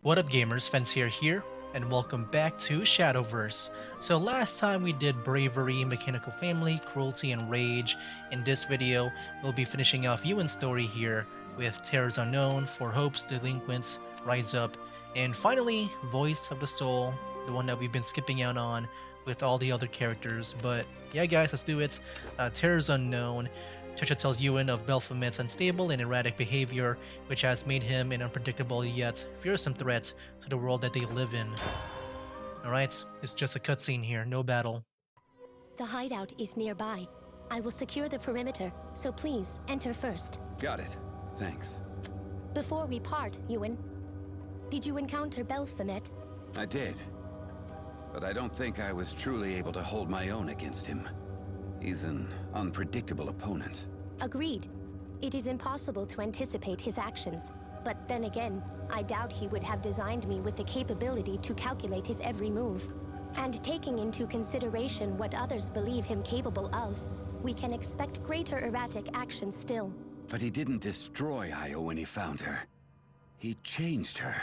What up gamers, Fencer here, and welcome back to Shadowverse. So last time we did Bravery, Mechanical Family, Cruelty, and Rage. In this video, we'll be finishing off Ewan's story here with Terrors Unknown, For Hopes, Delinquents, Rise Up, and finally, Voice of the Soul, the one that we've been skipping out on with all the other characters. But yeah guys, let's do it. Terrors Unknown. Trisha tells Ewan of Baphomet's unstable and erratic behavior, which has made him an unpredictable yet fearsome threat to the world that they live in. Alright, it's just a cutscene here, no battle. The hideout is nearby. I will secure the perimeter, so please enter first. Got it. Thanks. Before we part, Ewan, did you encounter Baphomet? I did. But I don't think I was truly able to hold my own against him. He's an unpredictable opponent. Agreed. It is impossible to anticipate his actions. But then again, I doubt he would have designed me with the capability to calculate his every move. And taking into consideration what others believe him capable of, we can expect greater erratic action still. But he didn't destroy Io when he found her. He changed her.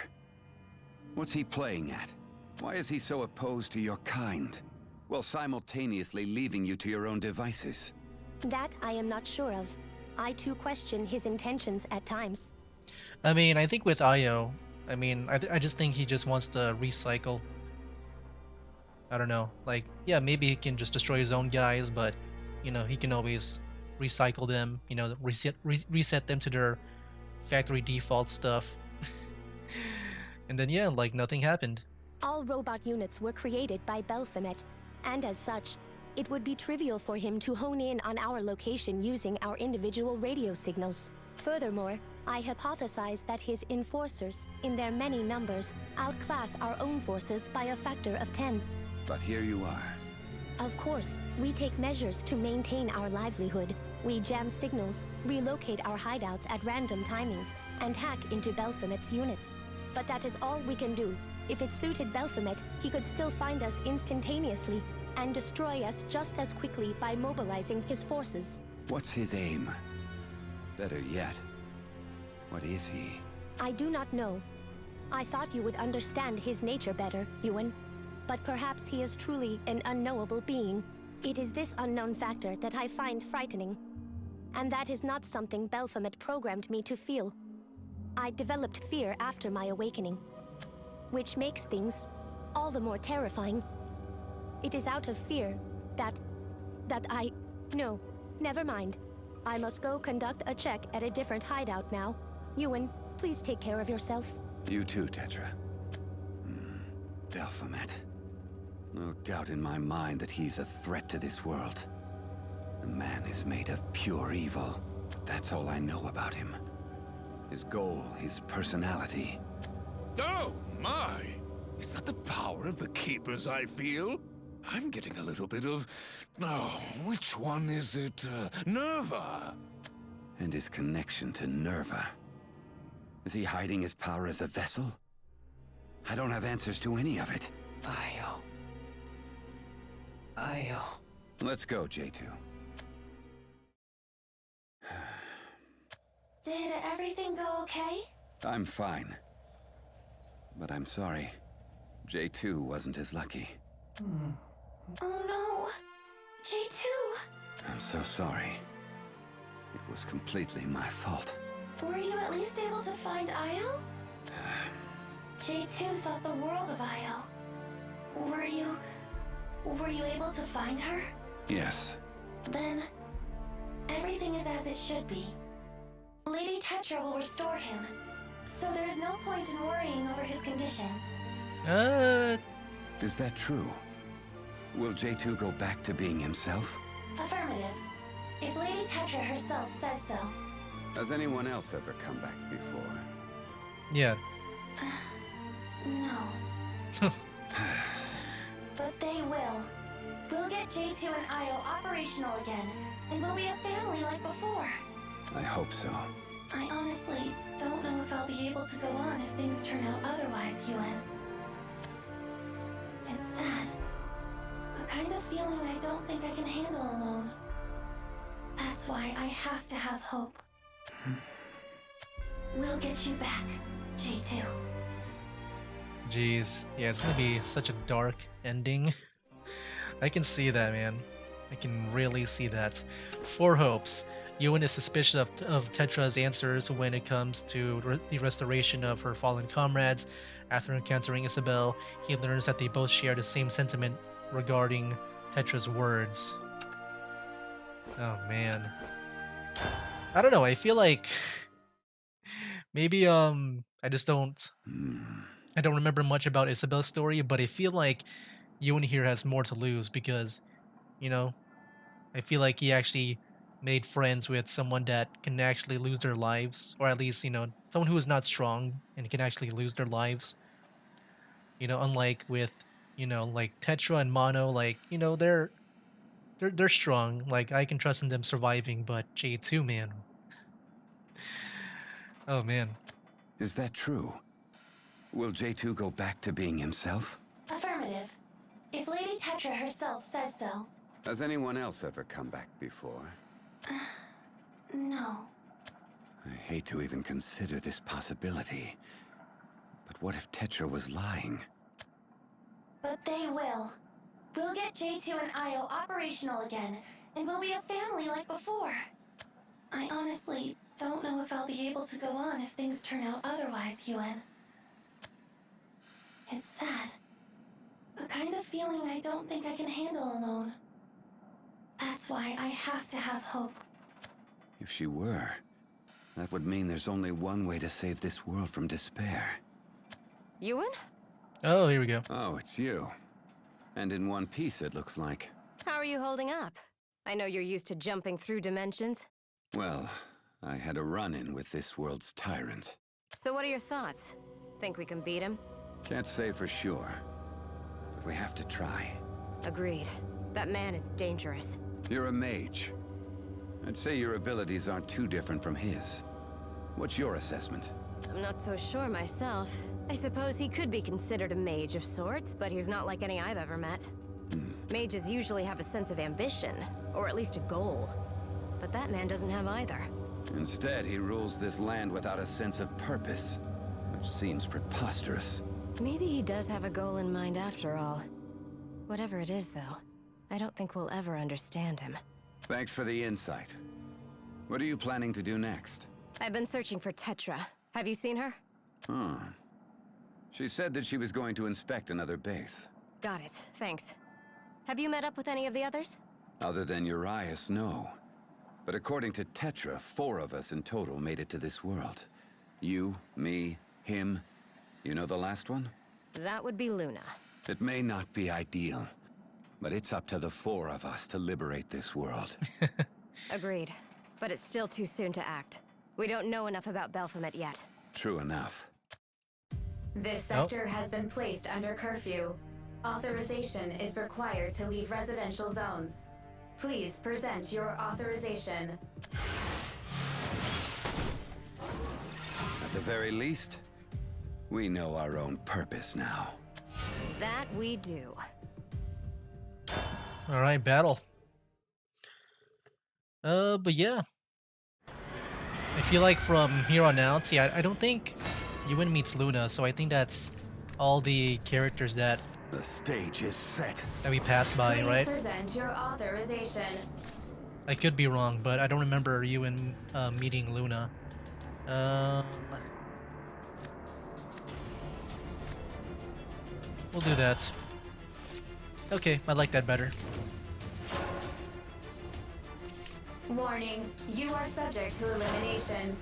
What's he playing at? Why is he so opposed to your kind, while simultaneously leaving you to your own devices? That I am not sure of. I too question his intentions at times. I mean, I think with Io, I just think he just wants to recycle. I don't know, like, yeah, maybe he can just destroy his own guys, but, you know, he can always recycle them, you know, reset them to their factory default stuff. And then, yeah, like, nothing happened. All robot units were created by Baphomet, and as such, it would be trivial for him to hone in on our location using our individual radio signals. Furthermore, I hypothesize that his enforcers, in their many numbers, outclass our own forces by a factor of 10. But here you are. Of course, we take measures to maintain our livelihood. We jam signals, relocate our hideouts at random timings, and hack into Baphomet's units. But that is all we can do. If it suited Baphomet, he could still find us instantaneously and destroy us just as quickly by mobilizing his forces. What's his aim? Better yet, what is he? I do not know. I thought you would understand his nature better, Ewan. But perhaps he is truly an unknowable being. It is this unknown factor that I find frightening. And that is not something Baphomet programmed me to feel. I developed fear after my awakening, which makes things all the more terrifying. It is out of fear that I... No, never mind. I must go conduct a check at a different hideout now. Ewan, please take care of yourself. You too, Tetra. Baphomet. No doubt in my mind that he's a threat to this world. The man is made of pure evil. That's all I know about him. His goal, his personality. Oh, my! Is that the power of the Keepers I feel? I'm getting a little bit of... Oh, which one is it? Nerva! And his connection to Nerva. Is he hiding his power as a vessel? I don't have answers to any of it. Io. Let's go, Jaytu. Did everything go okay? I'm fine. But I'm sorry. Jaytu wasn't as lucky. Oh no! Jaytu! I'm so sorry. It was completely my fault. Were you at least able to find Io? Jaytu thought the world of Io. Were you able to find her? Yes. Then, everything is as it should be. Lady Tetra will restore him, so there is no point in worrying over his condition. Is that true? Will Jaytu go back to being himself? Affirmative. If Lady Tetra herself says so. Has anyone else ever come back before? Yeah. No. But they will. We'll get Jaytu and Io operational again, and we'll be a family like before. I hope so. I honestly don't know if I'll be able to go on if things turn out otherwise, Ewan. It's sad. The kind of feeling I don't think I can handle alone. That's why I have to have hope. We'll get you back, Jaytu. Jeez. Yeah, it's gonna be such a dark ending. I can see that, man. I can really see that. Four hopes. Ewan is suspicious of Tetra's answers when it comes to the restoration of her fallen comrades. After encountering Isabel, he learns that they both share the same sentiment regarding Tetra's words. Oh man. I don't know, I feel like maybe I don't remember much about Isabel's story, but I feel like Ewan here has more to lose because, you know, I feel like he actually made friends with someone that can actually lose their lives, or at least, someone who is not strong and can actually lose their lives. Unlike with, like Tetra and Mono, like, they're strong. Like I can trust in them surviving, but J2, man. Oh man. Is that true? Will Jaytu go back to being himself? Affirmative. If Lady Tetra herself says so. Has anyone else ever come back before? No. I hate to even consider this possibility. But what if Tetra was lying? But they will. We'll get J2 and Io operational again, and we'll be a family like before. I honestly don't know if I'll be able to go on if things turn out otherwise, Ewan. It's sad. The kind of feeling I don't think I can handle alone. That's why I have to have hope. If she were, that would mean there's only one way to save this world from despair. Ewan? Oh, here we go. Oh, it's you. And in one piece, it looks like. How are you holding up? I know you're used to jumping through dimensions. Well, I had a run-in with this world's tyrant. So what are your thoughts? Think we can beat him? Can't say for sure, but we have to try. Agreed. That man is dangerous. You're a mage. I'd say your abilities aren't too different from his. What's your assessment? I'm not so sure myself. I suppose he could be considered a mage of sorts, but he's not like any I've ever met. Mages usually have a sense of ambition, or at least a goal. But that man doesn't have either. Instead, he rules this land without a sense of purpose, which seems preposterous. Maybe he does have a goal in mind after all. Whatever it is, though, I don't think we'll ever understand him. Thanks for the insight. What are you planning to do next? I've been searching for Tetra. Have you seen her? She said that she was going to inspect another base. Got it, thanks. Have you met up with any of the others? Other than Urias, no. But according to Tetra, 4 of us in total made it to this world. You, me, him. You know the last one? That would be Luna. It may not be ideal, but it's up to the 4 of us to liberate this world. Agreed. But it's still too soon to act. We don't know enough about Baphomet yet. True enough. This sector has been placed under curfew. Authorization is required to leave residential zones. Please present your authorization. At the very least, we know our own purpose now. That we do. All right, battle. But yeah. I feel like from here on out, yeah, I don't think Ewan meets Luna, so I think that's all the characters that The stage is set. we pass by, Please right? present your authorization. I could be wrong, but I don't remember Ewan meeting Luna. We'll do that. Okay, I like that better. Warning, you are subject to elimination.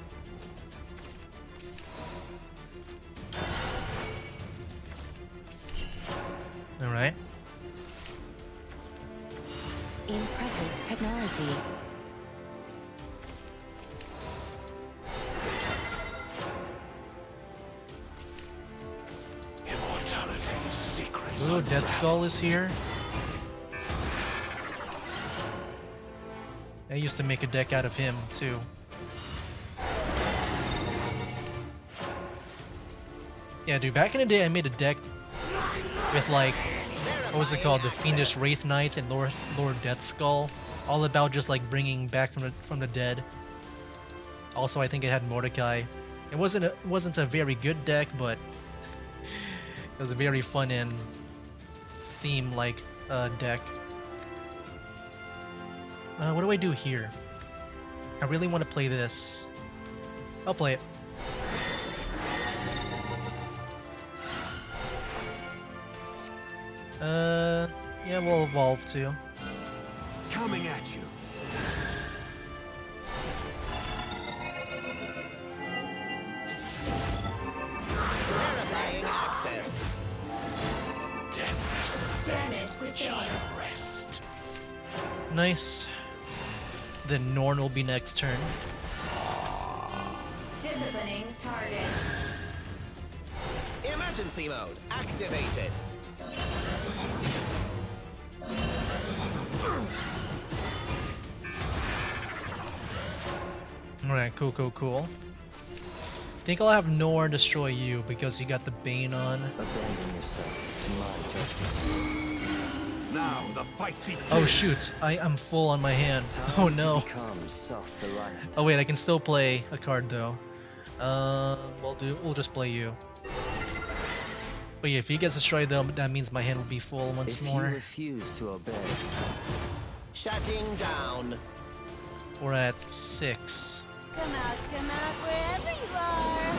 All right. Impressive technology. Immortality's secrets. Ooh, Dead Skull is here. I used to make a deck out of him too. Yeah, dude, back in the day I made a deck with like, what was it called? The Fiendish Wraith Knights and Lord Death Skull. All about just like bringing back from the dead. Also, I think it had Mordecai. It wasn't a very good deck, but It was a very fun and theme-like deck. What do I do here? I really want to play this. I'll play it. Yeah, we'll evolve too. Coming at you. Verifying access. Damage sustained. Nice. Then Norn will be next turn. Disciplining target. Emergency mode activated. Alright, cool. Think I'll have Norn destroy you because you got the Bane on. Abandon yourself to my judgment. Now the fight begins. Oh shoot, I'm full on my hand. Oh no. Become self-reliant. Oh wait, I can still play a card though. We'll just play you. But yeah, if he gets destroyed though, that means my hand will be full once If more. you refuse to obey. Shutting down. We're at 6. Come out, wherever you are.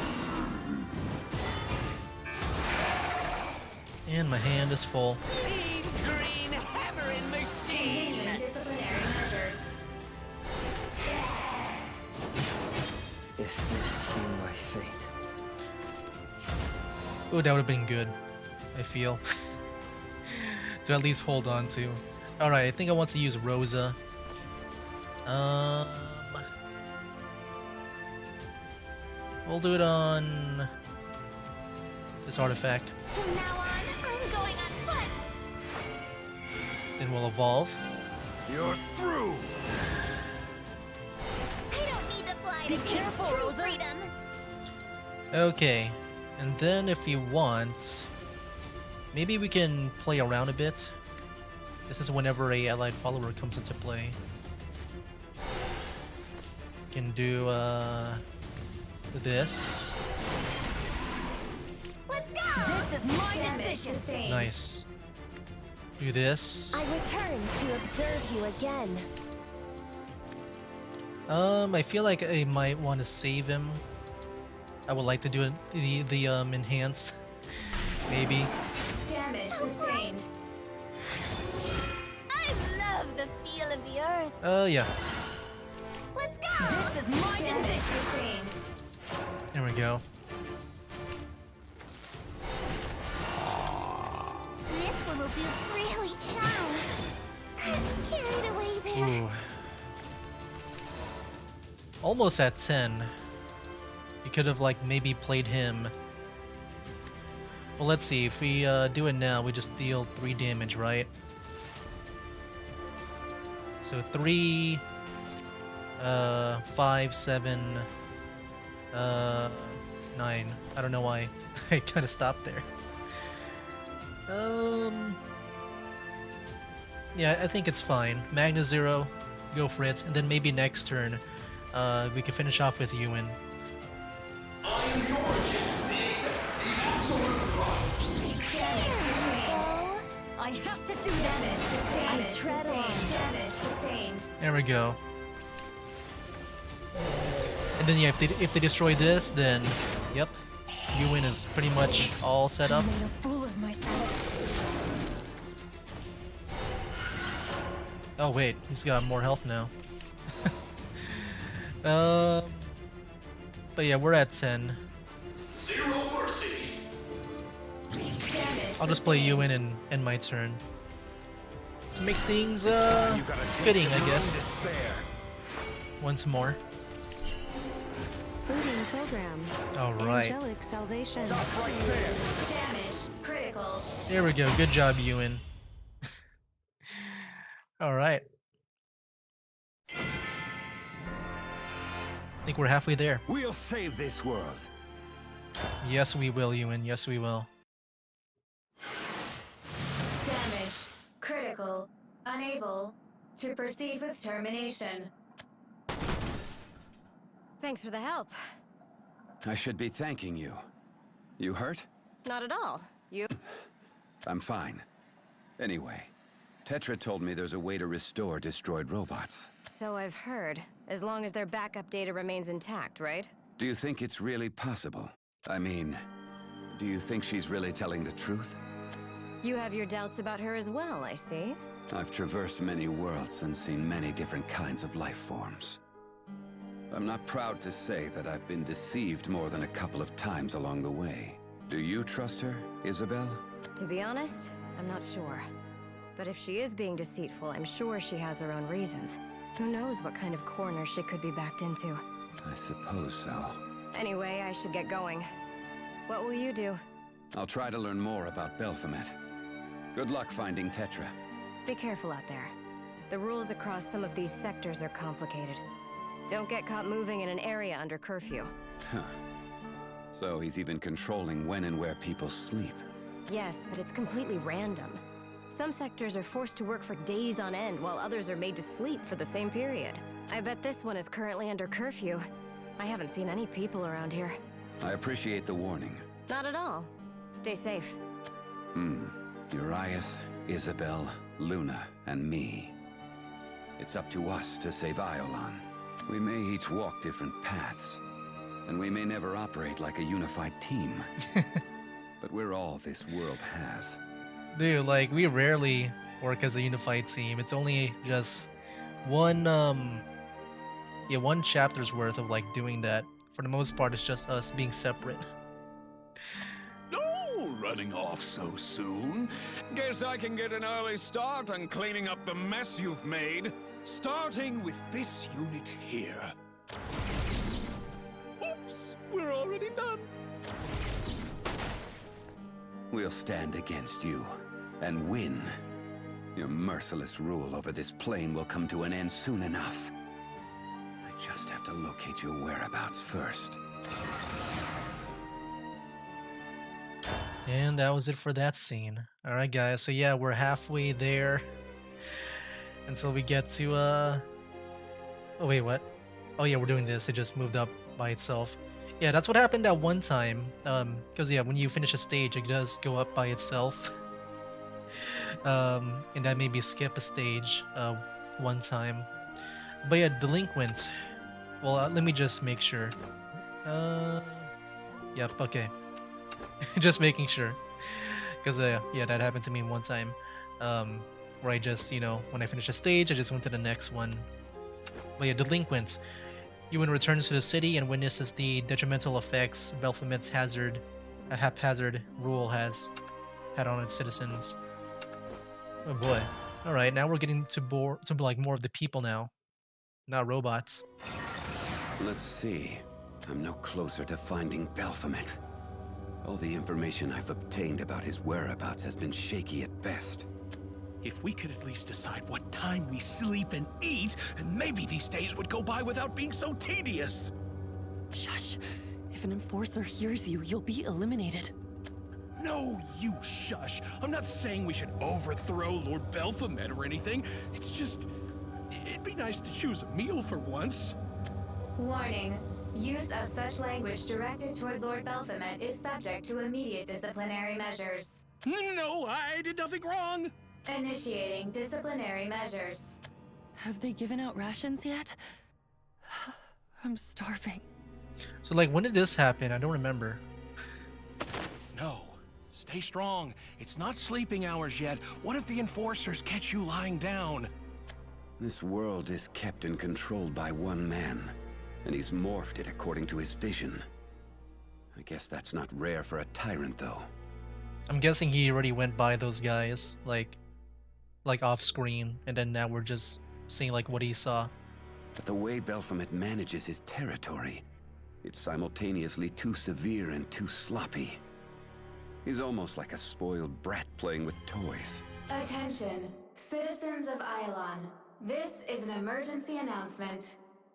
And my hand is full. Big green hammering machine. Continuing disciplinary measures. If this be my fate. Ooh, that would have been good, I feel. To at least hold on to. Alright, I think I want to use Rosa. We'll do it on this artifact. From now on, I'm going on foot. Then we'll evolve. You're through. I don't need to fly to taste true freedom. Okay, and then if you want, maybe we can play around a bit. This is whenever a allied follower comes into play. Can do this. Let's go. This is my Damage decision. sustained. Nice. Do this. I return to observe you again. I feel like I might want to save him. I would like to do it, the enhance, maybe. Damage sustained. I love the feel of the earth. Yeah. Let's go. This is my Damage decision. sustained. There we go. This one will do really charm. I'm carried away there. Ooh. Almost at 10. You could have like maybe played him. Well, let's see. If we do it now, we just deal 3 damage, right? So 3, 5, 7, 9. I don't know why I kind of stopped there. Yeah, I think it's fine. Magna 0, go for it, and then maybe next turn, we can finish off with Ewan. I have to do this. Damage tread sustained. on. Damage sustained. There we go. And then yeah, if they destroy this, then yep, Ewan is pretty much all set up. I made a fool of myself. Oh wait, he's got more health now. But yeah, we're at 10. Damage I'll just play Ewan and end my turn. To make things fitting, I guess. Once more. Booting program. Alright. Angelic salvation. Damage critical. There we go. Good job, Ewan. Alright. I think we're halfway there. We'll save this world. Yes, we will, Ewan. Yes, we will. Damage critical. Unable to proceed with termination. Thanks for the help. I should be thanking you. You hurt? Not at all. You? I'm fine. Anyway, Tetra told me there's a way to restore destroyed robots. So I've heard. As long as their backup data remains intact, right? Do you think it's really possible? I mean, do you think she's really telling the truth? You have your doubts about her as well, I see. I've traversed many worlds and seen many different kinds of life forms. I'm not proud to say that I've been deceived more than a couple of times along the way. Do you trust her, Isabel? To be honest, I'm not sure. But if she is being deceitful, I'm sure she has her own reasons. Who knows what kind of corner she could be backed into. I suppose so. Anyway, I should get going. What will you do? I'll try to learn more about Baphomet. Good luck finding Tetra. Be careful out there. The rules across some of these sectors are complicated. Don't get caught moving in an area under curfew. Huh. So he's even controlling when and where people sleep. Yes, but it's completely random. Some sectors are forced to work for days on end, while others are made to sleep for the same period. I bet this one is currently under curfew. I haven't seen any people around here. I appreciate the warning. Not at all. Stay safe. Urias, Isabel, Luna, and me. It's up to us to save Iolan. We may each walk different paths, and we may never operate like a unified team. But we're all this world has. Dude, like, we rarely work as a unified team. It's only just one, one chapter's worth of, like, doing that. For the most part, it's just us being separate. No, running off so soon. Guess I can get an early start on cleaning up the mess you've made. Starting with this unit here. Oops, we're already done. We'll stand against you and win. Your merciless rule over this plane will come to an end soon enough. I just have to locate your whereabouts first. And that was it for that scene. Alright guys, so yeah, we're halfway there. Until we get to, oh wait, what? Oh yeah, we're doing this, it just moved up by itself. Yeah, that's what happened that one time. Because yeah, when you finish a stage, it does go up by itself. And that made me skip a stage, one time. But yeah, delinquent. Well, let me just make sure. Yep, okay. Just making sure. Because, yeah, that happened to me one time. Where I just, when I finish a stage, I just went to the next one. But yeah, delinquent. Ewan returns to the city and witnesses the detrimental effects Baphomet's haphazard rule has had on its citizens. Oh boy. Alright, now we're getting to like more of the people now. Not robots. Let's see. I'm no closer to finding Baphomet. All the information I've obtained about his whereabouts has been shaky at best. If we could at least decide what time we sleep and eat, maybe these days would go by without being so tedious. Shush. If an enforcer hears you, you'll be eliminated. No, you shush. I'm not saying we should overthrow Lord Baphomet or anything. It's just, it'd be nice to choose a meal for once. Warning. Use of such language directed toward Lord Baphomet is subject to immediate disciplinary measures. No, I did nothing wrong. Initiating disciplinary measures. Have they given out rations yet? I'm starving. So like, when did this happen? I don't remember. No. Stay strong. It's not sleeping hours yet. What if the enforcers catch you lying down? This world is kept and controlled by one man, and he's morphed it according to his vision. I guess that's not rare for a tyrant, though. I'm guessing he already went by those guys, like off screen, and then now we're just seeing like what he saw. But the way Baphomet manages his territory, it's simultaneously too severe and too sloppy. He's almost like a spoiled brat playing with toys. Attention, citizens of Iolan. This is an emergency announcement.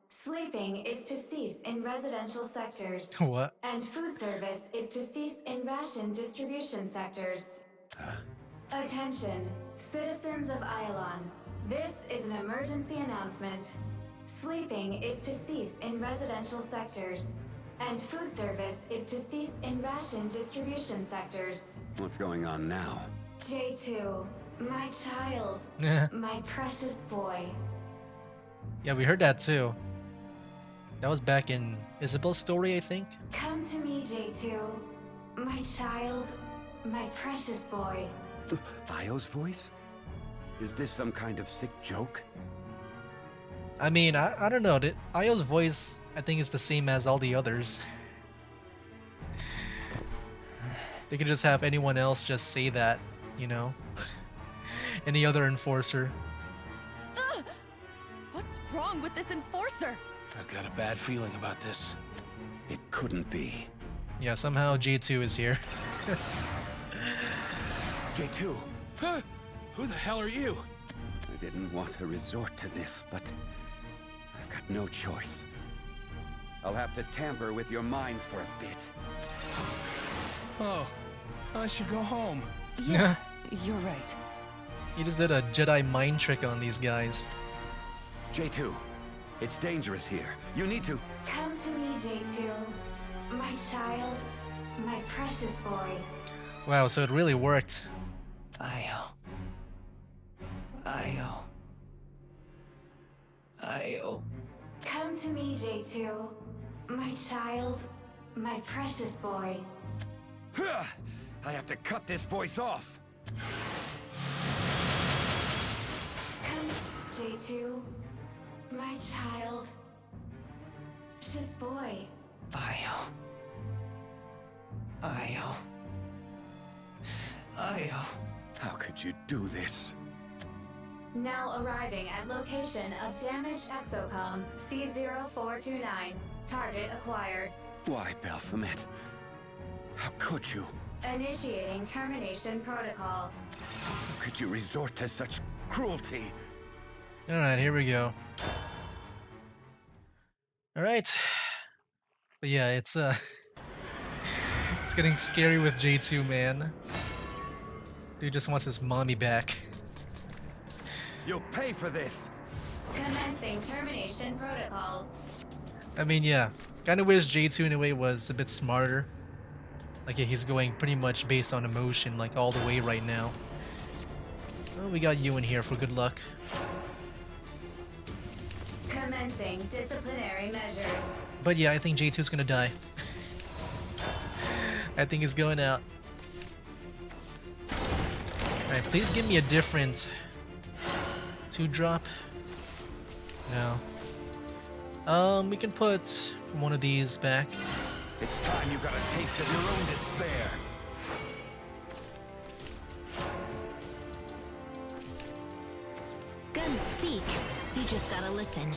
Sleeping is to cease in residential sectors. What? And food service is to cease in ration distribution sectors. Attention, citizens of Iolan. This is an emergency announcement. Sleeping is to cease in residential sectors. and food service is to cease in ration distribution sectors. What's going on now? Jaytu, my child, my precious boy. Yeah, we heard that too. That was back in Isabel's story, I think. Come to me, Jaytu, my child, my precious boy. Io's voice? Is this some kind of sick joke? I mean, I don't know. Io's voice, I think, is the same as all the others. They could just have anyone else just say that, you know? Any other enforcer. What's wrong with this enforcer? I've got a bad feeling about this. It couldn't be. Yeah, somehow Jaytu is here. Jaytu, Huh? Who the hell are you? I didn't want to resort to this, but I've got no choice. I'll have to tamper with your minds for a bit. Oh, I should go home. Yeah, you're right. He just did a Jedi mind trick on these guys. Jaytu, it's dangerous here. You need to... Come to me, Jaytu, my child, my precious boy. Wow, so it really worked. Io. Io. Io. Come to me, Jaytu, my child, my precious boy. I have to cut this voice off. Come, Jaytu, my child, precious boy. Io. Io. Io. How could you do this? Now arriving at location of damaged exocom C0429. Target acquired. Why, Baphomet? How could you? Initiating termination protocol. How could you resort to such cruelty? Alright, here we go. Alright. But yeah, it's it's getting scary with Jaytu, man. Dude just wants his mommy back. You'll pay for this! Commencing termination protocol. I mean, yeah. Kinda wish Jaytu in a way was a bit smarter. Like, yeah, he's going pretty much based on emotion, like, all the way right now. Well, we got you in here for good luck. Commencing disciplinary measures. But yeah, I think Jaytu's gonna die. I think he's going out. Alright, please give me a different 2-drop. No. We can put one of these back. It's time you got a taste of your own despair. Guns speak. You just gotta listen.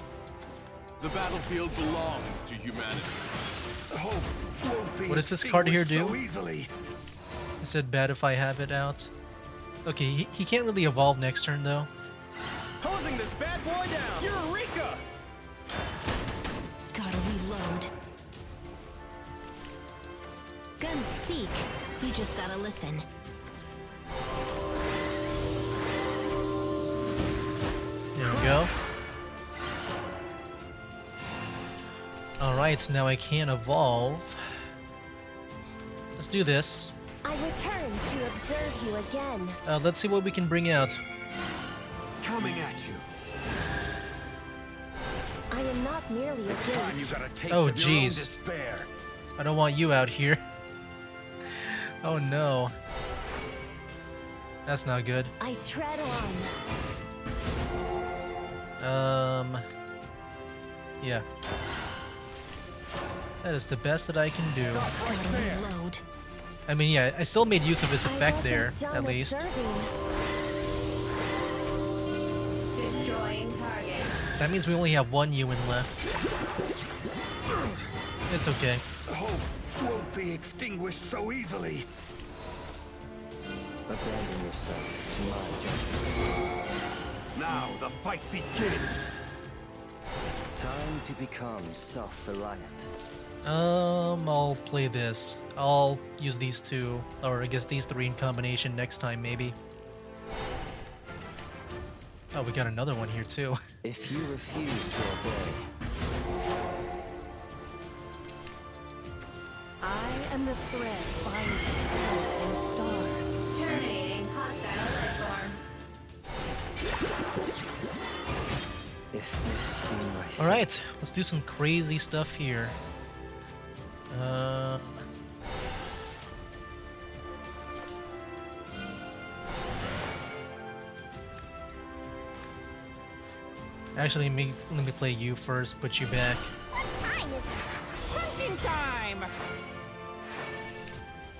The battlefield belongs to humanity. Hope won't be What does this card here extinguished do? so easily. Is it bad if I have it out? Okay, he can't really evolve next turn though. Hosing this bad boy down! Eureka! Gotta reload. Guns speak. You just gotta listen. There we go. Alright, so now I can evolve. Let's do this. I return to observe you again. Let's see what we can bring out. Coming at you. I am not merely a It's time you gate. got a taste Oh, of your own jeez. despair. I don't want you out here. Oh no. That's not good. I tread on. Yeah. That is the best that I can do. Gotta reload. I mean, yeah, I still made use of his I effect wasn't there, done at least. observing. Destroying target. That means we only have one Ewan left. It's okay. Hope won't be extinguished so easily. Abandon yourself to my judgment. Now the fight begins. Time to become self-reliant. I'll play this. I'll use these two, or I guess these three in combination next time, maybe. Oh, we got another one here too. If you refuse to obey, Can the thread bind itself and star? Terminating hostile life form. If this be my fate. Alright, let's do some crazy stuff here. Actually, let me play you first, put you back. What time is it? Hunting time!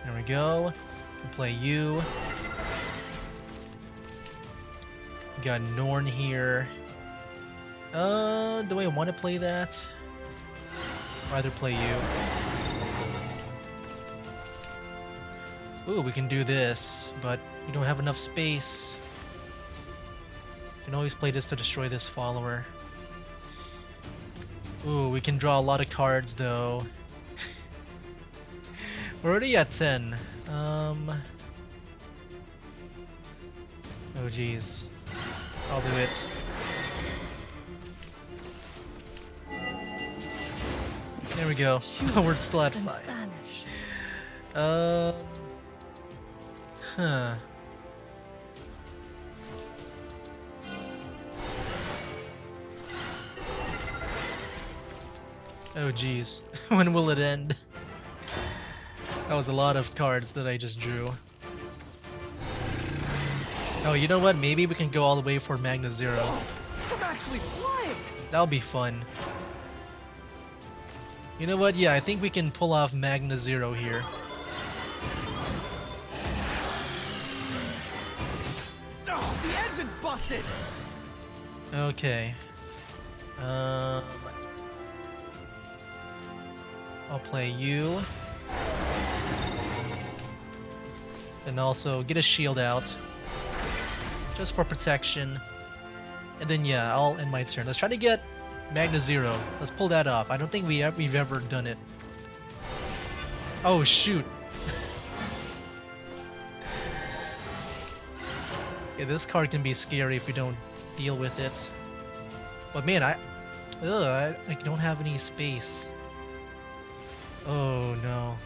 There we go. We'll play you. We got Norn here. Do I want to play that? Rather play you. Ooh, we can do this, but we don't have enough space. We can always play this to destroy this follower. Ooh, we can draw a lot of cards though. We're already at 10. Oh geez. I'll do it. There we go. We're still at 5. Huh. Oh geez. When will it end? That was a lot of cards that I just drew. Oh, you know what? Maybe we can go all the way for Magna Zero. I'm actually flying! That'll be fun. You know what? Yeah, I think we can pull off Magna Zero here. Oh, the engine's busted! Okay. I'll play you. And also get a shield out. Just for protection. And then yeah, I'll end my turn. Let's try to get Magna Zero. Let's pull that off. I don't think we've ever done it. Oh shoot. Yeah, this card can be scary if we don't deal with it. But man, I don't have any space. Oh no.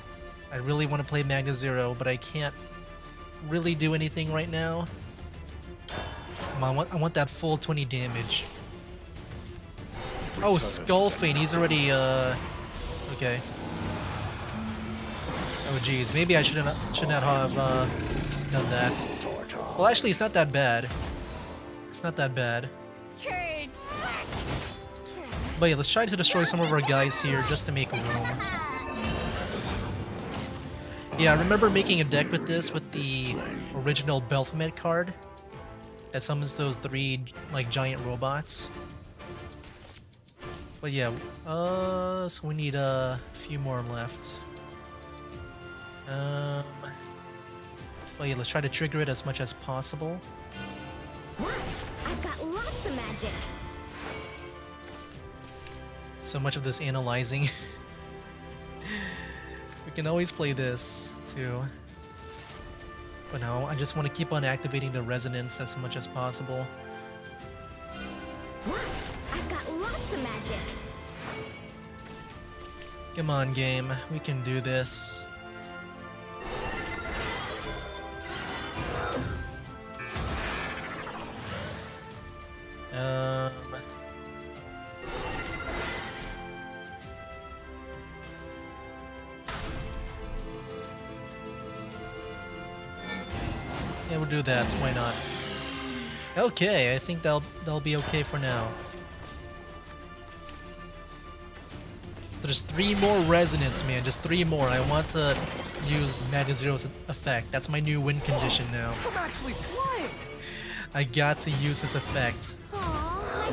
I really want to play Magna Zero, but I can't really do anything right now. Come on, I want that full 20 damage. Oh, Skullfane, he's already, okay. Oh geez, maybe I should not have done that. Well, actually, it's not that bad. It's not that bad. But yeah, let's try to destroy some of our guys here just to make room. Yeah, I remember making a deck with this with the original Belphomet card that summons those 3 like giant robots. But yeah, so we need a few more left. Well, yeah, let's try to trigger it as much as possible. Watch! I've got lots of magic. So much of this analyzing. We can always play this too. But no, I just want to keep on activating the resonance as much as possible. Watch! I've got lots of magic. Come on, game. We can do this. Yeah, we'll do that. Why not? Okay, I think that'll be okay for now. There's 3 more resonance, man. Just 3 more. I want to use Magna Zero's effect. That's my new win condition now. I'm actually flying! I got to use his effect. Aw, I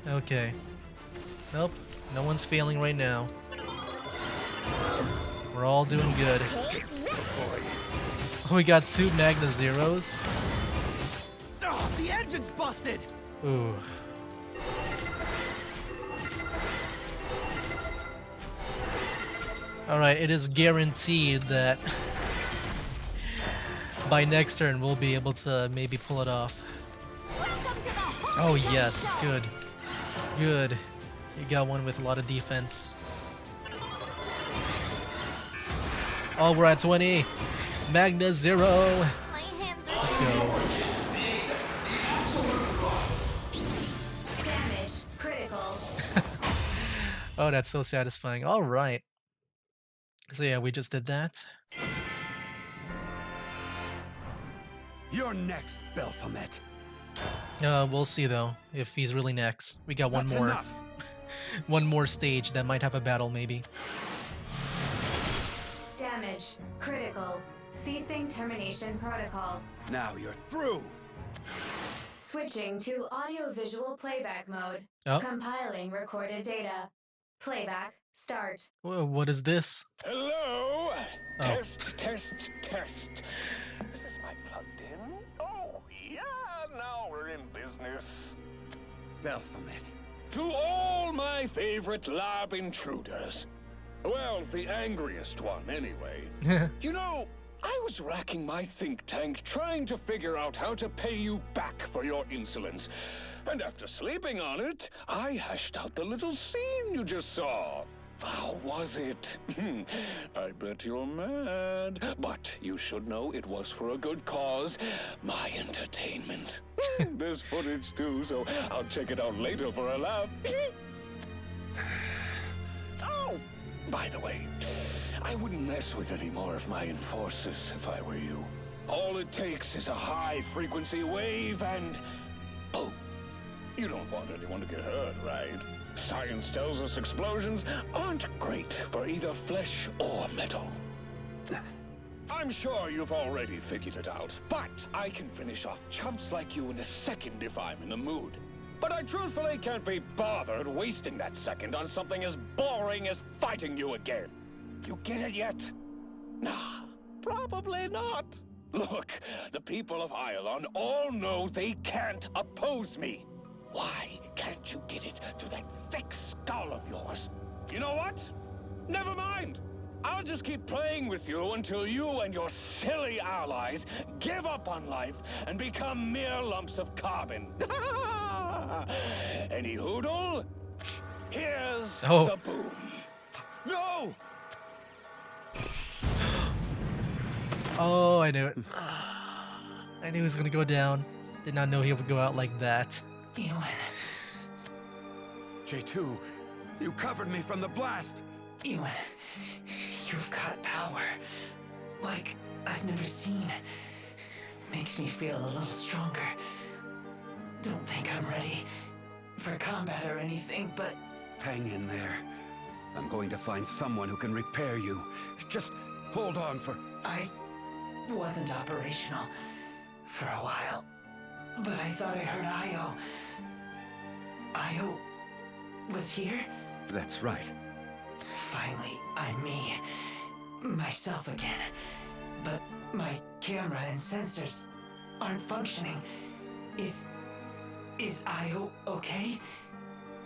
failed. Okay. Nope. No one's failing right now. We're all doing good. Take that. We got 2 Magna Zeros. Oh, the engine's busted! Ooh. Alright, it is guaranteed that by next turn we'll be able to maybe pull it off. Oh yes, good. Good. You got one with a lot of defense. Oh, we're at 20. Magna 0. My hands are Let's go. Damage. Critical. Oh, that's so satisfying. All right. So yeah, we just did that. You're next, Baphomet. We'll see though if he's really next. We got That's enough. one more stage that might have a battle maybe. Damage. Critical. Ceasing termination protocol. Now you're through. Switching to audio-visual playback mode. Oh. Compiling recorded data. Playback. Start. Whoa, what is this? Hello? Oh. Test. Is this mic plugged in? Oh, yeah, now we're in business. Baphomet. To all my favorite lab intruders. Well, the angriest one, anyway. You know, I was racking my think tank trying to figure out how to pay you back for your insolence. And after sleeping on it, I hashed out the little scene you just saw. How was it? I bet you're mad. But you should know it was for a good cause. My entertainment. There's footage too, so I'll check it out later for a laugh. Oh, by the way, I wouldn't mess with any more of my enforcers if I were you. All it takes is a high-frequency wave and... Oh, you don't want anyone to get hurt, right? Science tells us explosions aren't great for either flesh or metal. I'm sure you've already figured it out, but I can finish off chumps like you in a second if I'm in the mood. But I truthfully can't be bothered wasting that second on something as boring as fighting you again. You get it yet? Nah, probably not. Look, the people of Iolon all know they can't oppose me. Why can't you get it to that thick skull of yours? You know what? Never mind. I'll just keep playing with you until you and your silly allies give up on life and become mere lumps of carbon. Any hoodle? Here's the boom. No! Oh, I knew it. I knew he was gonna go down. Did not know he would go out like that. Ewan. Jaytu, you covered me from the blast. Ewan. You've got power. Like I've never seen. Makes me feel a little stronger. Don't think I'm ready for combat or anything, but... Hang in there. I'm going to find someone who can repair you. Just hold on for... I wasn't operational for a while, but I thought I heard Io. Io was here? That's right. Finally, I'm me. Myself again. But my camera and sensors aren't functioning. Is Io okay?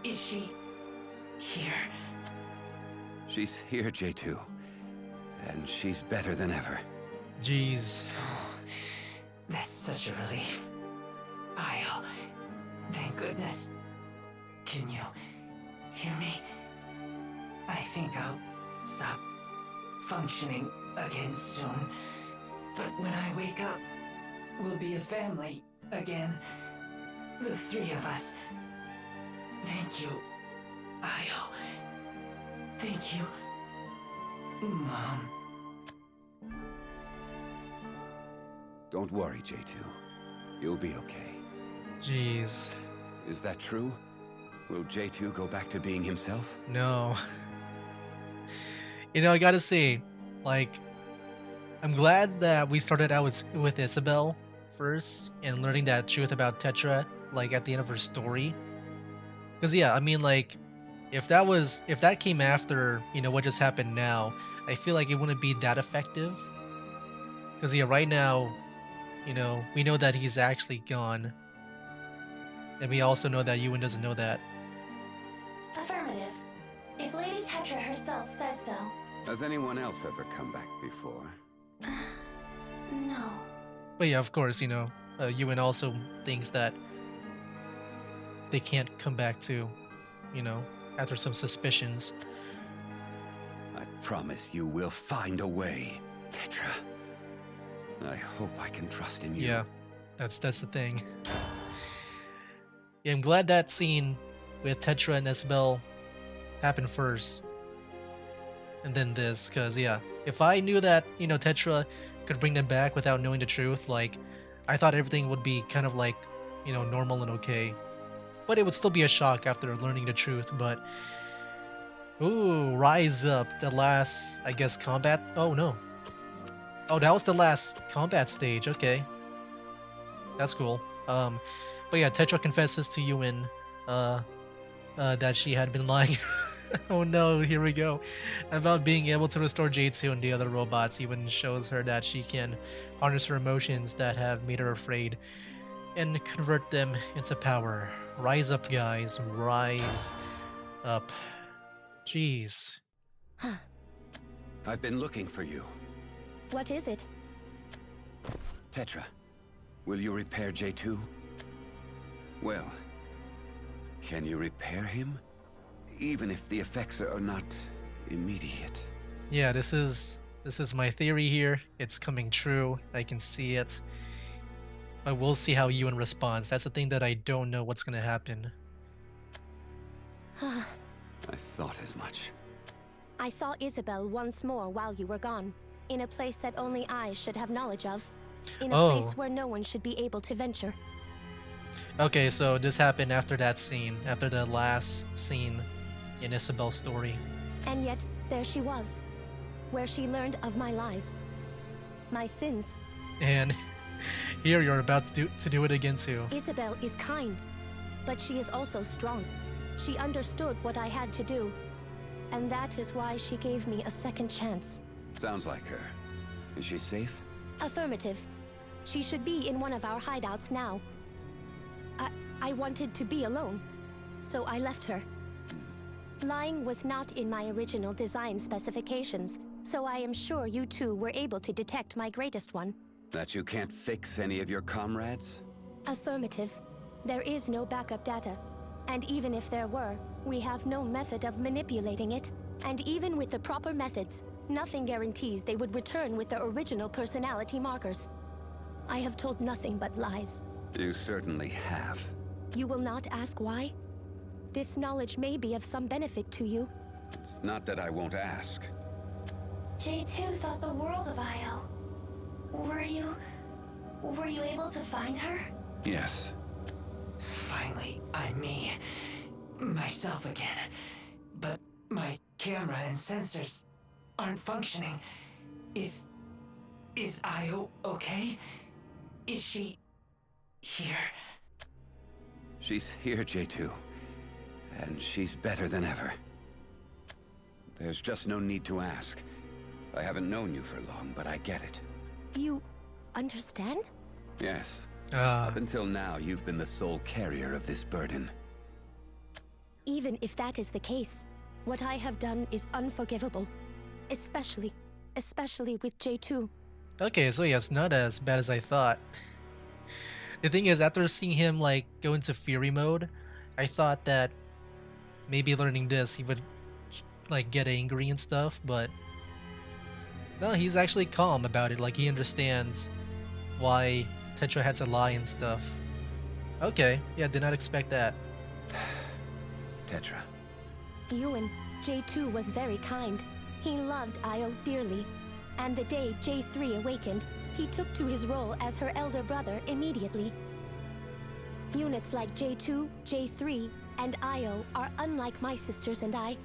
Is she here? She's here, Jaytu. And she's better than ever. Jeez. Oh, that's such a relief. Io, thank goodness. Can you hear me? I think I'll stop functioning again soon. But when I wake up, we'll be a family again. The three of us. Thank you, Io. Thank you, Mom. Don't worry, Jaytu. You'll be okay. Jeez. Is that true? Will Jaytu go back to being himself? No. You know, I gotta say, like, I'm glad that we started out with Isabel first and learning that truth about Tetra, like, at the end of her story. Because, yeah, I mean, like, if that came after, you know, what just happened now, I feel like it wouldn't be that effective. Because, yeah, right now, you know, we know that he's actually gone. And we also know that Ewan doesn't know that. Affirmative. If Lady Tetra herself says so. Has anyone else ever come back before? No. But yeah, of course, you know, Ewan also thinks that they can't come back to, you know, after some suspicions. I promise you will find a way, Tetra. I hope I can trust in you. Yeah, that's the thing. Yeah, I'm glad that scene with Tetra and Isabel happened first, and then this, cause yeah, if I knew that Tetra could bring them back without knowing the truth, like I thought everything would be kind of like normal and okay, but it would still be a shock after learning the truth. But ooh, Rise Up, the last I guess combat. Oh no, oh that was the last combat stage. Okay, that's cool. But yeah, Tetra confesses to Ewan that she had been lying. Oh no, here we go. About being able to restore Jaytu and the other robots. Even shows her that she can harness her emotions that have made her afraid and convert them into power. Rise up, guys. Rise up. Jeez. I've been looking for you. What is it? Tetra, will you repair Jaytu? Well, can you repair him? Even if the effects are not immediate. Yeah, this is my theory here. It's coming true. I can see it. But we'll see how Ewan responds. That's the thing that I don't know what's gonna happen. I thought as much. I saw Isabel once more while you were gone, in a place that only I should have knowledge of. In a place where no one should be able to venture. Okay, so this happened after that scene, after the last scene in Isabel's story. And yet, there she was, where she learned of my lies, my sins. And here you're about to do it again too. Isabel is kind, but she is also strong. She understood what I had to do, and that is why she gave me a second chance. Sounds like her. Is she safe? Affirmative. She should be in one of our hideouts now. I wanted to be alone, so I left her. Lying was not in my original design specifications, so I am sure you two were able to detect my greatest one. That you can't fix any of your comrades? Affirmative. There is no backup data, and even if there were, we have no method of manipulating it. And even with the proper methods, nothing guarantees they would return with their original personality markers. I have told nothing but lies. You certainly have. You will not ask why? This knowledge may be of some benefit to you. It's not that I won't ask. Jaytu thought the world of Io. Were you able to find her? Yes. Finally, I'm me. Myself again. But my camera and sensors aren't functioning. Is Io okay? Is she here? She's here, Jaytu. And she's better than ever. There's just no need to ask. I haven't known you for long, but I get it. You understand? Yes. Up until now, you've been the sole carrier of this burden. Even if that is the case, what I have done is unforgivable. Especially with Jaytu. Okay, so yeah, it's not as bad as I thought. The thing is, after seeing him like go into fury mode, I thought that maybe learning this he would like get angry and stuff, but no, he's actually calm about it. Like he understands why Tetra had to lie and stuff. Okay, yeah, did not expect that. Tetra. Ewan, Jaytu was very kind. He loved Io dearly, and the day J3 awakened, he took to his role as her elder brother immediately. Units like J2, J3, and Io are unlike my sisters and I.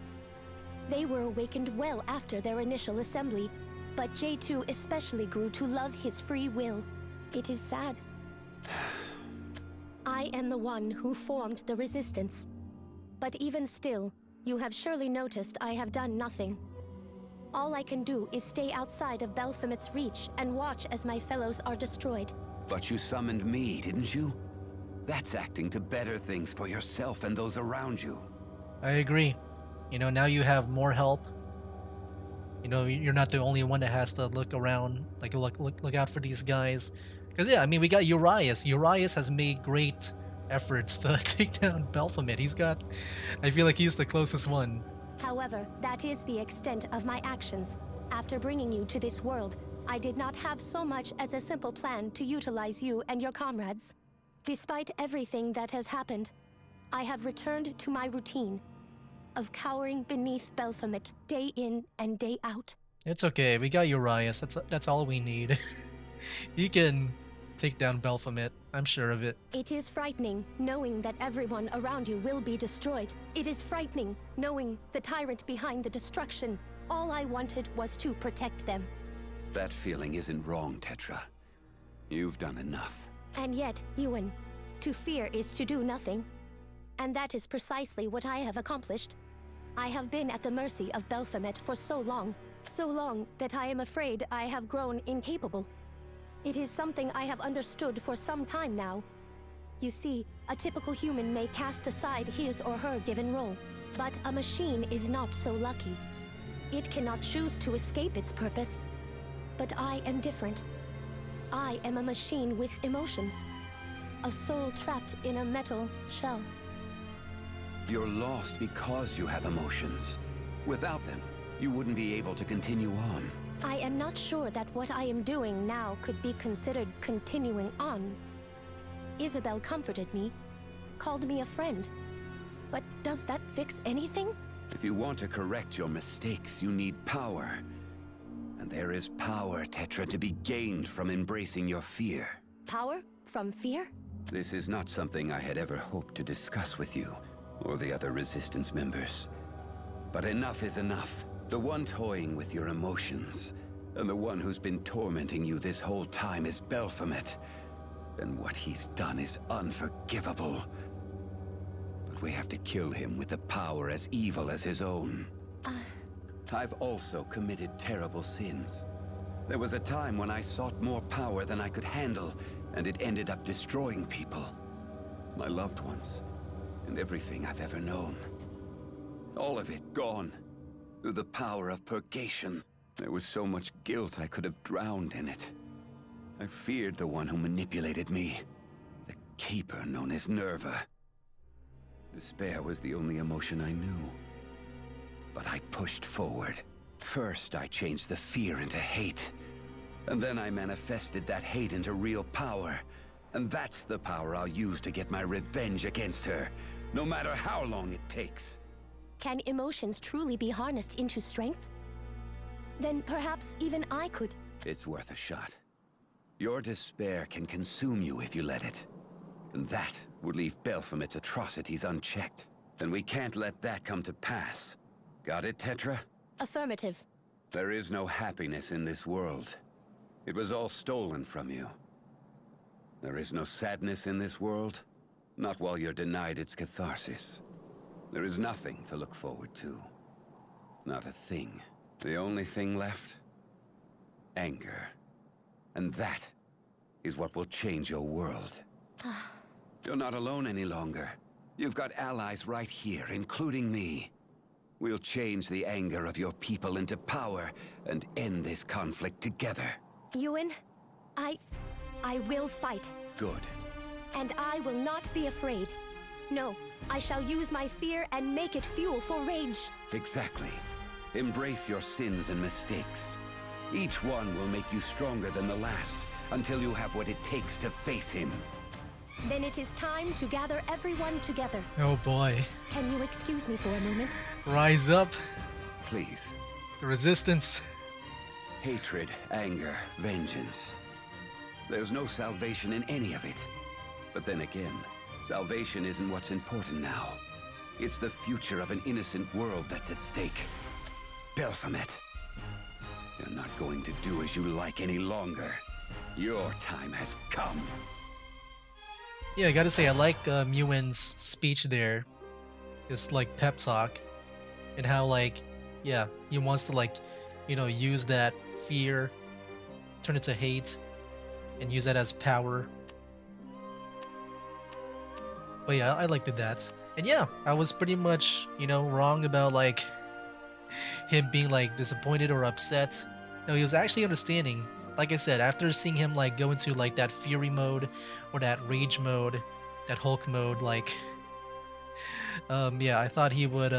They were awakened well after their initial assembly, but J2 especially grew to love his free will. It is sad. I am the one who formed the resistance. But even still, you have surely noticed I have done nothing. All I can do is stay outside of Baphomet's reach and watch as my fellows are destroyed. But you summoned me, didn't you? That's acting to better things for yourself and those around you. I agree. You know, now you have more help. You know, you're not the only one that has to look around, like look out for these guys. Because yeah, I mean, we got Urias. Urias has made great efforts to take down Baphomet. I feel like he's the closest one. However, that is the extent of my actions. After bringing you to this world, I did not have so much as a simple plan to utilize you and your comrades. Despite everything that has happened, I have returned to my routine of cowering beneath Baphomet day in and day out. It's okay, we got Urias. That's all we need. He can take down Baphomet, I'm sure of it. It is frightening knowing that everyone around you will be destroyed. It is frightening knowing the tyrant behind the destruction. All I wanted was to protect them. That feeling isn't wrong, Tetra. You've done enough. And yet, Ewan, to fear is to do nothing. And that is precisely what I have accomplished. I have been at the mercy of Baphomet for so long that I am afraid I have grown incapable. It is something I have understood for some time now. You see, a typical human may cast aside his or her given role, but a machine is not so lucky. It cannot choose to escape its purpose. But I am different. I am a machine with emotions. A soul trapped in a metal shell. You're lost because you have emotions. Without them, you wouldn't be able to continue on. I am not sure that what I am doing now could be considered continuing on. Isabel comforted me, called me a friend. But does that fix anything? If you want to correct your mistakes, you need power. And there is power, Tetra, to be gained from embracing your fear. Power from fear? This is not something I had ever hoped to discuss with you, or the other Resistance members. But enough is enough. The one toying with your emotions, and the one who's been tormenting you this whole time is Baphomet. And what he's done is unforgivable. But we have to kill him with a power as evil as his own. I've also committed terrible sins. There was a time when I sought more power than I could handle, and it ended up destroying people. My loved ones, and everything I've ever known. All of it gone, through the power of purgation. There was so much guilt I could have drowned in it. I feared the one who manipulated me, the keeper known as Nerva. Despair was the only emotion I knew. But I pushed forward. First, I changed the fear into hate. And then I manifested that hate into real power. And that's the power I'll use to get my revenge against her, no matter how long it takes. Can emotions truly be harnessed into strength? Then perhaps even I could. It's worth a shot. Your despair can consume you if you let it. And that would leave Baphomet's atrocities unchecked. And we can't let that come to pass. Got it, Tetra? Affirmative. There is no happiness in this world. It was all stolen from you. There is no sadness in this world, not while you're denied its catharsis. There is nothing to look forward to. Not a thing. The only thing left? Anger. And that is what will change your world. You're not alone any longer. You've got allies right here, including me. We'll change the anger of your people into power and end this conflict together. Ewan, I will fight. Good. And I will not be afraid. No, I shall use my fear and make it fuel for rage. Exactly. Embrace your sins and mistakes. Each one will make you stronger than the last, until you have what it takes to face him. Then it is time to gather everyone together. Oh boy. Can you excuse me for a moment? Rise up. Please. The resistance. Hatred, anger, vengeance. There's no salvation in any of it. But then again, salvation isn't what's important now. It's the future of an innocent world that's at stake. Baphomet, you're not going to do as you like any longer. Your time has come. Yeah, I gotta say, I like Ewan's speech there. It's like pep talk. And how, like, yeah, he wants to, like, you know, use that fear, turn it to hate, and use that as power. But yeah, I liked that. And yeah, I was pretty much, you know, wrong about, like, him being, like, disappointed or upset. No, he was actually understanding. Like I said, after seeing him, like, go into, like, that fury mode or that rage mode, that Hulk mode, like, yeah, I thought he would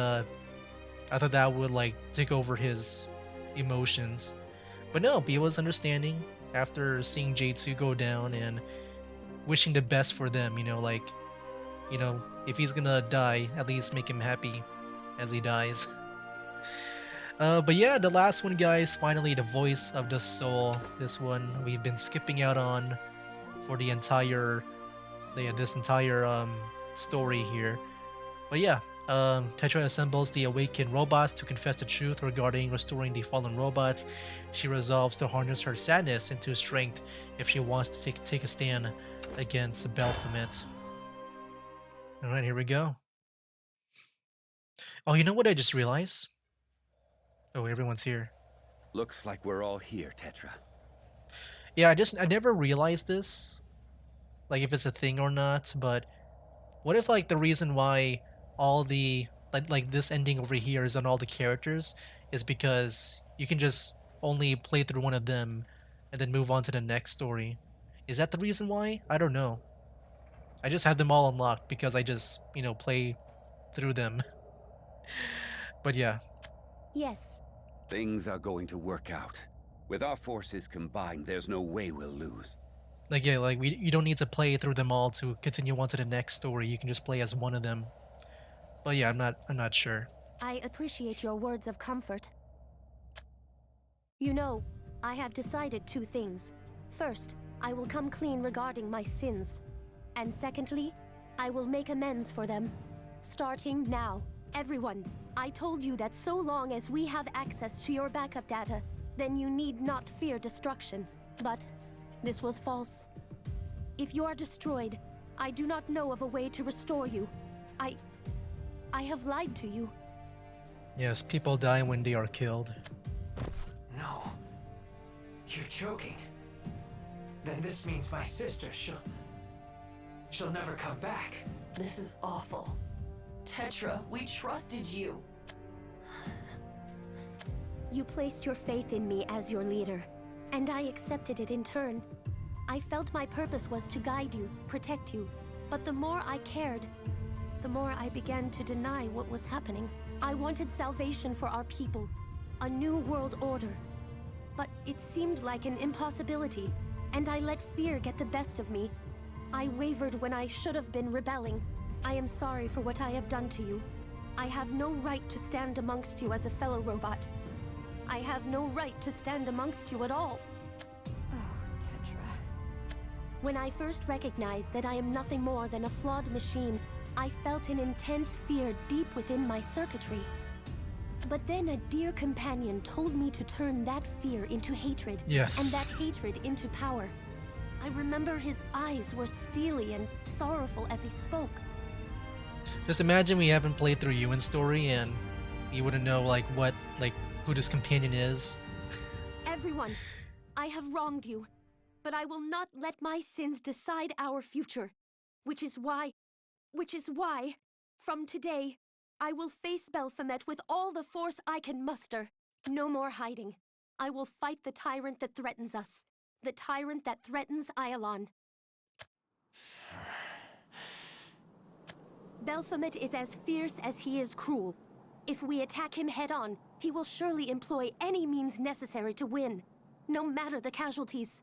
I thought that would like take over his emotions. But no, Bea was understanding after seeing Jaytu go down and wishing the best for them, like, if he's gonna die, at least make him happy as he dies. But yeah, the last one, guys, finally the voice of the soul. This one we've been skipping out on for this entire story here. But yeah, Tetra assembles the awakened robots to confess the truth regarding restoring the fallen robots. She resolves to harness her sadness into strength if she wants to take a stand against Baphomet. Alright, here we go. Oh, you know what I just realized? Oh, everyone's here. Looks like we're all here, Tetra. Yeah, I never realized this, like if it's a thing or not, but what if like the reason why all the like this ending over here is on all the characters is because you can just only play through one of them and then move on to the next story? Is that the reason why? I don't know. I just have them all unlocked because I just, play through them. But yeah. Yes. Things are going to work out. With our forces combined, there's no way we'll lose. Like yeah, like you don't need to play through them all to continue on to the next story. You can just play as one of them. But yeah, I'm not sure. I appreciate your words of comfort. You know, I have decided two things. First, I will come clean regarding my sins. And secondly, I will make amends for them. Starting now. Everyone, I told you that so long as we have access to your backup data, then you need not fear destruction. But this was false. If you are destroyed, I do not know of a way to restore you. I have lied to you. Yes, people die when they are killed. No. You're joking. Then this means my sister, she'll never come back. This is awful. Tetra, we trusted you. You placed your faith in me as your leader, and I accepted it in turn. I felt my purpose was to guide you, protect you, but the more I cared, the more I began to deny what was happening. I wanted salvation for our people, a new world order. But it seemed like an impossibility, and I let fear get the best of me. I wavered when I should have been rebelling. I am sorry for what I have done to you. I have no right to stand amongst you as a fellow robot. I have no right to stand amongst you at all. Oh, Tetra. When I first recognized that I am nothing more than a flawed machine, I felt an intense fear deep within my circuitry. But then a dear companion told me to turn that fear into hatred. Yes. And that hatred into power. I remember his eyes were steely and sorrowful as he spoke. Just imagine we haven't played through Ewan's story and you wouldn't know who this companion is. Everyone, I have wronged you, but I will not let my sins decide our future. Which is why, from today, I will face Baphomet with all the force I can muster. No more hiding. I will fight the tyrant that threatens us. The tyrant that threatens Iollon. Baphomet is as fierce as he is cruel. If we attack him head-on, he will surely employ any means necessary to win, no matter the casualties.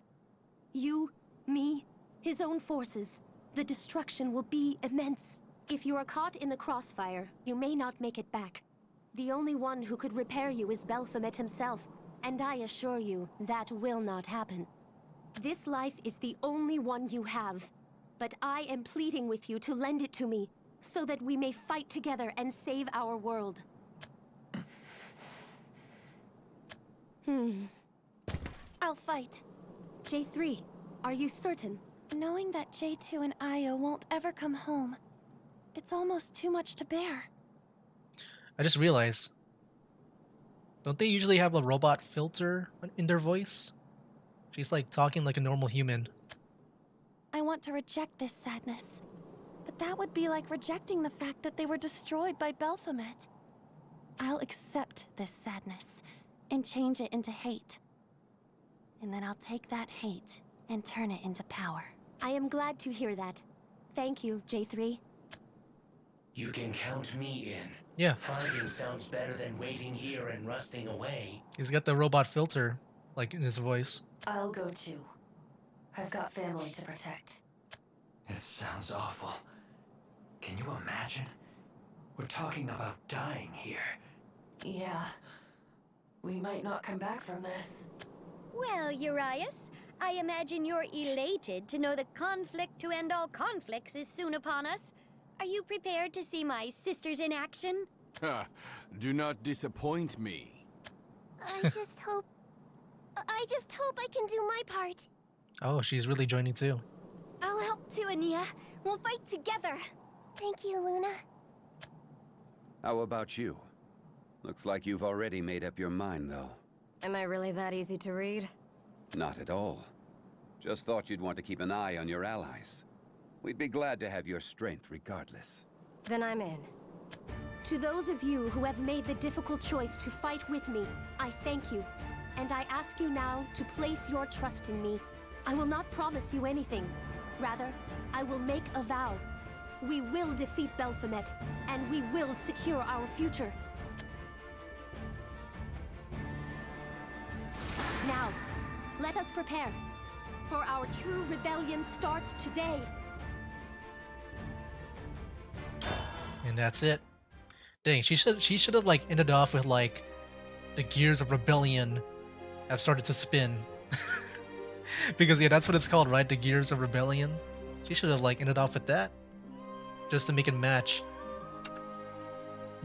You, me, his own forces. The destruction will be immense. If you are caught in the crossfire, you may not make it back. The only one who could repair you is Baphomet himself, and I assure you that will not happen. This life is the only one you have, but I am pleading with you to lend it to me, so that we may fight together and save our world. I'll fight. J3, are you certain? Knowing that Jaytu and Io won't ever come home, it's almost too much to bear. I just realized, don't they usually have a robot filter in their voice? She's like talking like a normal human. I want to reject this sadness, but that would be like rejecting the fact that they were destroyed by Baphomet. I'll accept this sadness and change it into hate. And then I'll take that hate and turn it into power. I am glad to hear that. Thank you, J3. You can count me in. Yeah. Fighting sounds better than waiting here and rusting away. He's got the robot filter, like, in his voice. I'll go too. I've got family to protect. It sounds awful. Can you imagine? We're talking about dying here. Yeah. We might not come back from this. Well, Urias, I imagine you're elated to know the conflict to end all conflicts is soon upon us. Are you prepared to see my sisters in action? Do not disappoint me. I just hope I can do my part. Oh, she's really joining too. I'll help too, Ania. We'll fight together. Thank you, Luna. How about you? Looks like you've already made up your mind, though. Am I really that easy to read? Not at all. Just thought you'd want to keep an eye on your allies. We'd be glad to have your strength regardless. Then I'm in. To those of you who have made the difficult choice to fight with me, I thank you. And I ask you now to place your trust in me. I will not promise you anything. Rather, I will make a vow. We will defeat Baphomet, and we will secure our future. Now, let us prepare. For our true rebellion starts today. And that's it. Dang, she should have like ended off with like the gears of rebellion have started to spin. Because yeah, that's what it's called, right? The gears of rebellion. She should have like ended off with that. Just to make it match.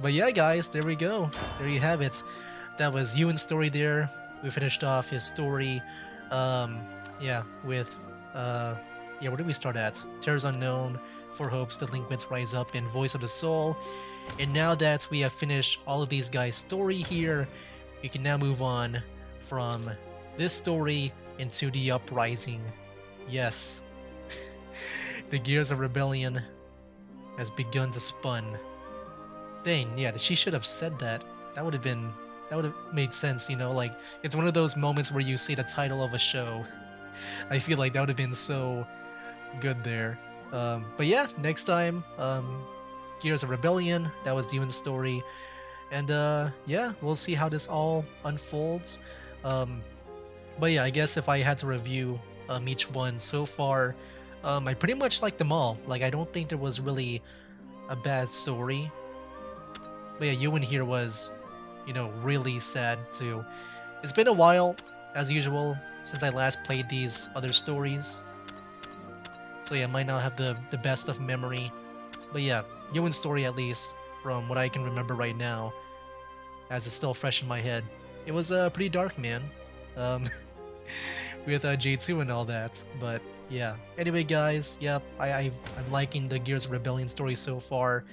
But yeah, guys, there we go. There you have it. That was Ewan's story there. We finished off his story. Yeah, with yeah, where did we start at? Terrors Unknown, For Hopes, Delinquents Rise Up, and Voice of the Soul. And now that we have finished all of these guys' story here, we can now move on from this story into the Uprising. Yes. The Gears of Rebellion has begun to spun. Dang, yeah, she should have said that. That would have made sense, you know, like, it's one of those moments where you say the title of a show. I feel like that would have been so good there. But yeah, next time, Gears of Rebellion, that was Ewan's story. And yeah, we'll see how this all unfolds. But yeah, I guess if I had to review each one so far, I pretty much like them all. Like, I don't think there was really a bad story. But yeah, Ewan here was, you know, really sad too. It's been a while, as usual, since I last played these other stories. So yeah, I might not have the best of memory. But yeah, Ewan's story, at least, from what I can remember right now, as it's still fresh in my head, it was pretty dark, man. With Jaytu and all that. But yeah, anyway guys, yep, I'm liking the Gears of Rebellion story so far.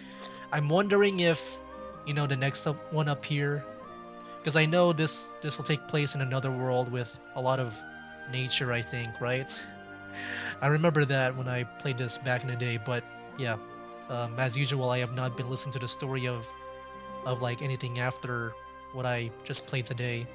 I'm wondering if, you know, the next one up here, because I know this will take place in another world with a lot of nature, I think, right? I remember that when I played this back in the day, but yeah, as usual, I have not been listening to the story of like anything after what I just played today.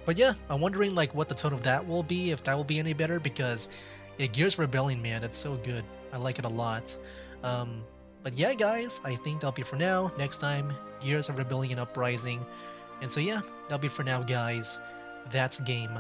But yeah, I'm wondering like what the tone of that will be, if that will be any better, because yeah, Gears of Rebellion, man, it's so good. I like it a lot. But yeah, guys, I think that'll be for now. Next time, Gears of Rebellion Uprising. And so yeah, that'll be for now, guys. That's game.